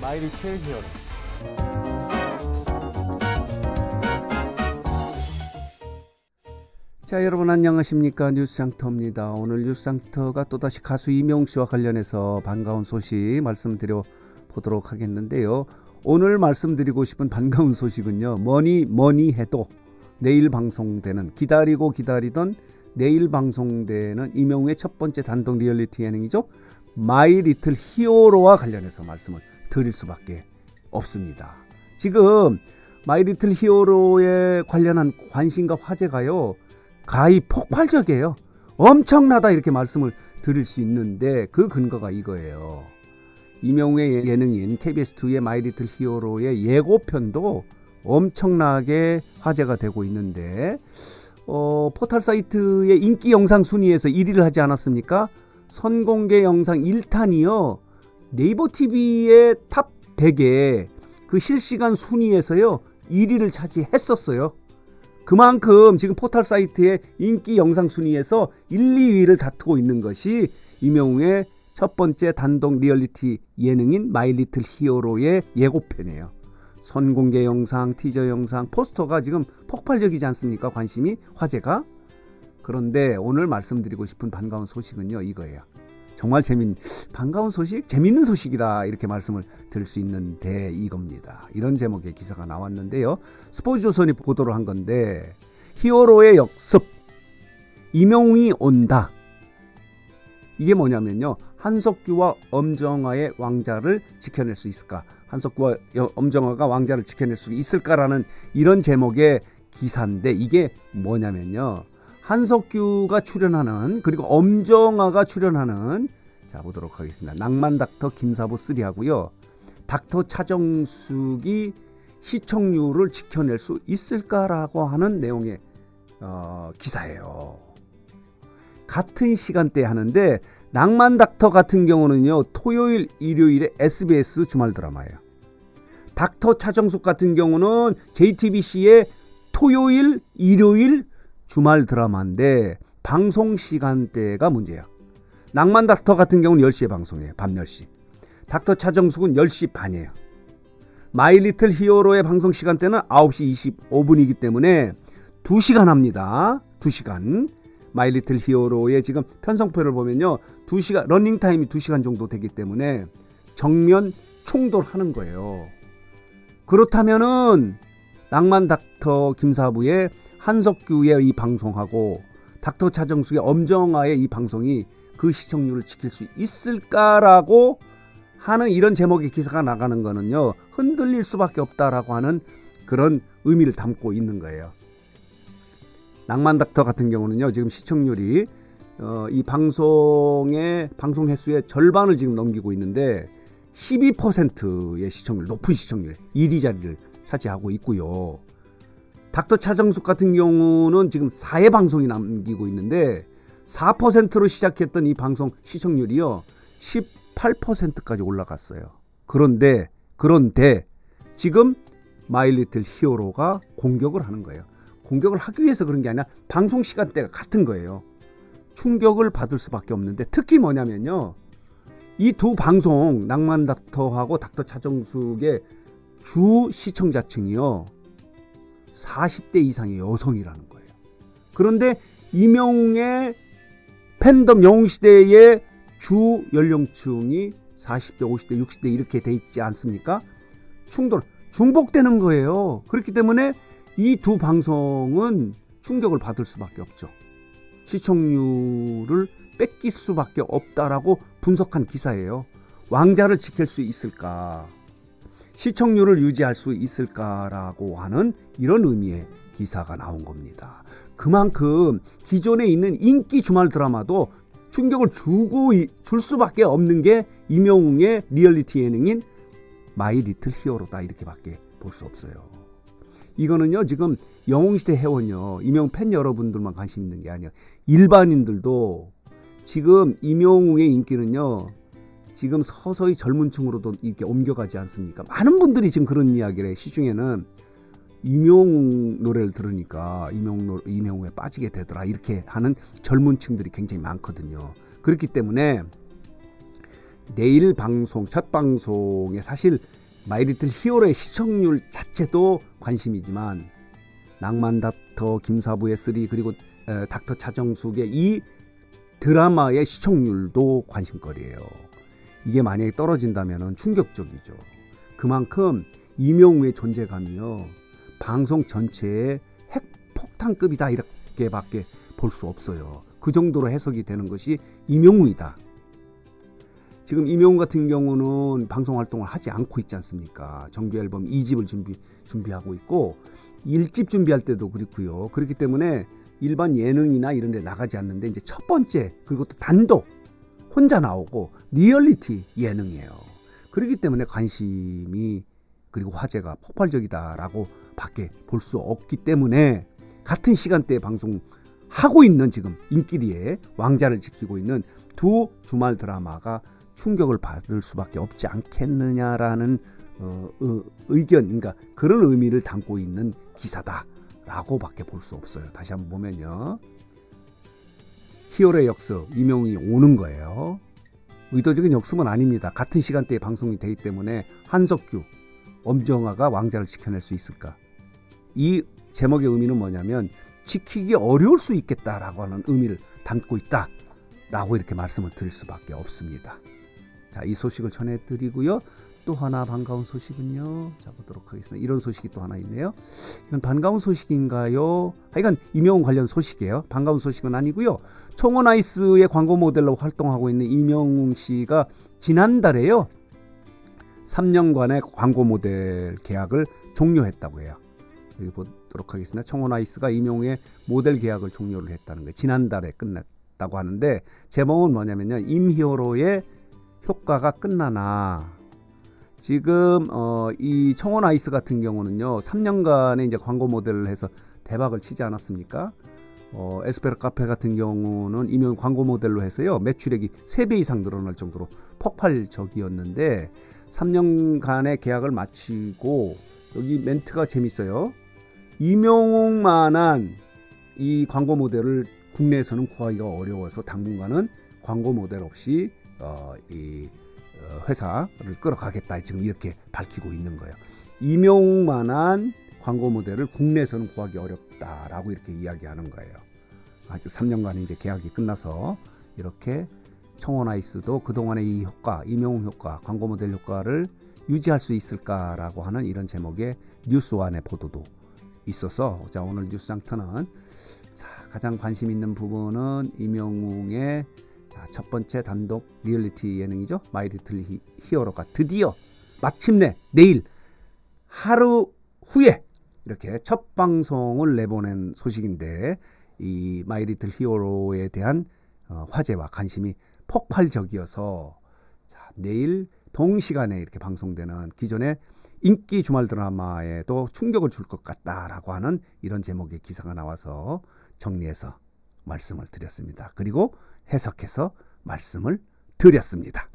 마이 리틀 히어로. 자, 여러분 안녕하십니까? 뉴스장터입니다. 오늘 뉴스장터가 또다시 가수 이명웅 씨와 관련해서 반가운 소식 말씀드려 보도록 하겠는데요. 오늘 말씀드리고 싶은 반가운 소식은요, 뭐니 해도 내일 방송되는, 기다리던 내일 방송되는 이명웅의 첫 번째 단독 리얼리티 예능이죠, 마이 리틀 히어로와 관련해서 말씀을 드릴 수밖에 없습니다. 지금 마이 리틀 히어로에 관련한 관심과 화제가요, 가히 폭발적이에요. 엄청나다, 이렇게 말씀을 드릴 수 있는데 그 근거가 이거예요. 이명웅의 예능인 KBS2의 마이 리틀 히어로의 예고편도 엄청나게 화제가 되고 있는데, 포털 사이트의 인기 영상 순위에서 1위를 하지 않았습니까? 선공개 영상 1탄이요, 네이버 TV의 탑 100에 그 실시간 순위에서요 1위를 차지했었어요. 그만큼 지금 포털 사이트의 인기 영상 순위에서 1, 2위를 다투고 있는 것이 이명웅의 첫 번째 단독 리얼리티 예능인 마이 리틀 히어로의 예고편이에요. 선공개 영상, 티저 영상, 포스터가 지금 폭발적이지 않습니까? 관심이, 화제가. 그런데 오늘 말씀드리고 싶은 반가운 소식은요, 이거예요. 정말 반가운 소식? 재밌는 소식이다, 이렇게 말씀을 드릴 수 있는데 이겁니다. 이런 제목의 기사가 나왔는데요. 스포츠조선이 보도를 한 건데, 히어로의 역습, 이명웅이 온다. 이게 뭐냐면요, 한석규와 엄정화의 왕자를 지켜낼 수 있을까? 한석규와 엄정화가 왕자를 지켜낼 수 있을까라는 이런 제목의 기사인데, 이게 뭐냐면요, 한석규가 출연하는, 그리고 엄정화가 출연하는, 자 보도록 하겠습니다. 낭만 닥터 김사부 3하고요. 닥터 차정숙이 시청률을 지켜낼 수 있을까라고 하는 내용의 기사예요. 같은 시간대에 하는데, 낭만 닥터 같은 경우는요, 토요일, 일요일에 SBS 주말 드라마예요. 닥터 차정숙 같은 경우는 JTBC의 토요일, 일요일 주말 드라마인데 방송 시간대가 문제야. 낭만 닥터 같은 경우는 10시에 방송해요. 밤 10시. 닥터 차정숙은 10시 반이에요. 마이 리틀 히어로의 방송 시간대는 9시 25분이기 때문에 2시간 합니다. 2시간. 마이 리틀 히어로의 지금 편성표를 보면요, 2시간, 러닝타임이 2시간 정도 되기 때문에 정면 충돌하는 거예요. 그렇다면은 낭만 닥터 김사부의 한석규의 이 방송하고 닥터 차정숙의 엄정화의 이 방송이 그 시청률을 지킬 수 있을까라고 하는 이런 제목의 기사가 나가는 거는요, 흔들릴 수밖에 없다라고 하는 그런 의미를 담고 있는 거예요. 낭만 닥터 같은 경우는요, 지금 시청률이 이 방송의 방송 횟수의 절반을 지금 넘기고 있는데 12%의 시청률, 높은 시청률 1위 자리를 차지하고 있고요. 닥터 차정숙 같은 경우는 지금 4회 방송이 남기고 있는데 4%로 시작했던 이 방송 시청률이요 18%까지 올라갔어요. 그런데 지금 마이 리틀 히어로가 공격을 하는 거예요. 공격을 하기 위해서 그런 게 아니라 방송 시간대가 같은 거예요. 충격을 받을 수밖에 없는데, 특히 뭐냐면요, 이 두 방송, 낭만 닥터하고 닥터 차정숙의 주 시청자층이요 40대 이상의 여성이라는 거예요. 그런데 이명웅의 팬덤 영웅시대의 주 연령층이 40대, 50대, 60대 이렇게 돼 있지 않습니까? 중복되는 거예요. 그렇기 때문에 이 두 방송은 충격을 받을 수밖에 없죠. 시청률을 뺏길 수밖에 없다라고 분석한 기사예요. 왕자를 지킬 수 있을까? 시청률을 유지할 수 있을까라고 하는 이런 의미의 기사가 나온 겁니다. 그만큼 기존에 있는 인기 주말 드라마도 충격을 줄 수밖에 없는 게 이명웅의 리얼리티 예능인 마이 리틀 히어로다, 이렇게밖에 볼 수 없어요. 이거는요, 지금 영웅시대 회원요, 이명웅 팬 여러분들만 관심 있는 게 아니에요. 일반인들도 지금 이명웅의 인기는요, 지금 서서히 젊은 층으로도 이렇게 옮겨가지 않습니까? 많은 분들이 지금 그런 이야기를 해. 시중에는 이명웅 노래를 들으니까 이명웅에 빠지게 되더라, 이렇게 하는 젊은 층들이 굉장히 많거든요. 그렇기 때문에 내일 방송, 첫 방송에 사실 마이리틀 히어로의 시청률 자체도 관심이지만 낭만 닥터 김사부의 3 그리고 닥터 차정숙의 이 드라마의 시청률도 관심거리예요. 이게 만약에 떨어진다면 충격적이죠. 그만큼 이명웅의 존재감이요, 방송 전체의 핵폭탄급이다 이렇게밖에 볼 수 없어요. 그 정도로 해석이 되는 것이 이명웅이다. 지금 이명웅 같은 경우는 방송 활동을 하지 않고 있지 않습니까? 정규 앨범 2집을 준비하고 있고 1집 준비할 때도 그렇고요. 그렇기 때문에 일반 예능이나 이런 데 나가지 않는데 이제 첫 번째, 그리고 또 단독 혼자 나오고 리얼리티 예능이에요. 그렇기 때문에 관심이 그리고 화제가 폭발적이다라고 밖에 볼 수 없기 때문에 같은 시간대에 방송하고 있는 지금 인기리에 왕자를 지키고 있는 두 주말 드라마가 충격을 받을 수밖에 없지 않겠느냐라는 의견, 그러니까 그런 의미를 담고 있는 기사다라고 밖에 볼 수 없어요. 다시 한번 보면요, 히어로의 역습, 이명웅이 오는 거예요. 의도적인 역습은 아닙니다. 같은 시간대에 방송이 되기 때문에 한석규, 엄정화가 왕자를 지켜낼 수 있을까? 이 제목의 의미는 뭐냐면 지키기 어려울 수 있겠다라고 하는 의미를 담고 있다라고 이렇게 말씀을 드릴 수밖에 없습니다. 자, 이 소식을 전해드리고요. 또 하나 반가운 소식은요, 자 보도록 하겠습니다. 이런 소식이 또 하나 있네요. 이건 반가운 소식인가요? 하여간 이명웅 관련 소식이에요. 반가운 소식은 아니고요. 청원 아이스의 광고 모델로 활동하고 있는 이명웅 씨가 지난달에요, 3년간의 광고 모델 계약을 종료했다고 해요. 여기 보도록 하겠습니다. 청원 아이스가 이명웅의 모델 계약을 종료를 했다는 거예요. 지난달에 끝났다고 하는데 제목은 뭐냐면요, 임히어로의 효과가 끝나나. 지금 이 청원 아이스 같은 경우는요, 3년간의 이제 광고 모델을 해서 대박을 치지 않았습니까? 에스페라 카페 같은 경우는 이명 광고 모델로 해서요, 매출액이 3배 이상 늘어날 정도로 폭발적이었는데 3년간의 계약을 마치고, 여기 멘트가 재밌어요. 이명웅만한 이 광고 모델을 국내에서는 구하기가 어려워서 당분간은 광고 모델 없이 이 회사를 끌어가겠다, 지금 이렇게 밝히고 있는 거예요. 이명웅만한 광고 모델을 국내에서는 구하기 어렵다라고 이렇게 이야기하는 거예요. 3년간 이제 계약이 끝나서 이렇게 청원 아이스도 그동안의 이 효과, 이명웅 효과, 광고 모델 효과를 유지할 수 있을까라고 하는 이런 제목의 뉴스완의 보도도 있어서, 자 오늘 뉴스장터는 가장 관심 있는 부분은 이명웅의 첫 번째 단독 리얼리티 예능이죠. 마이리틀 히어로가 드디어 마침내 내일 하루 후에 이렇게 첫 방송을 내보낸 소식인데, 이 마이리틀 히어로에 대한 화제와 관심이 폭발적이어서 내일 동시간에 이렇게 방송되는 기존의 인기 주말 드라마에도 충격을 줄 것 같다라고 하는 이런 제목의 기사가 나와서 정리해서 말씀을 드렸습니다. 그리고 해석해서 말씀을 드렸습니다.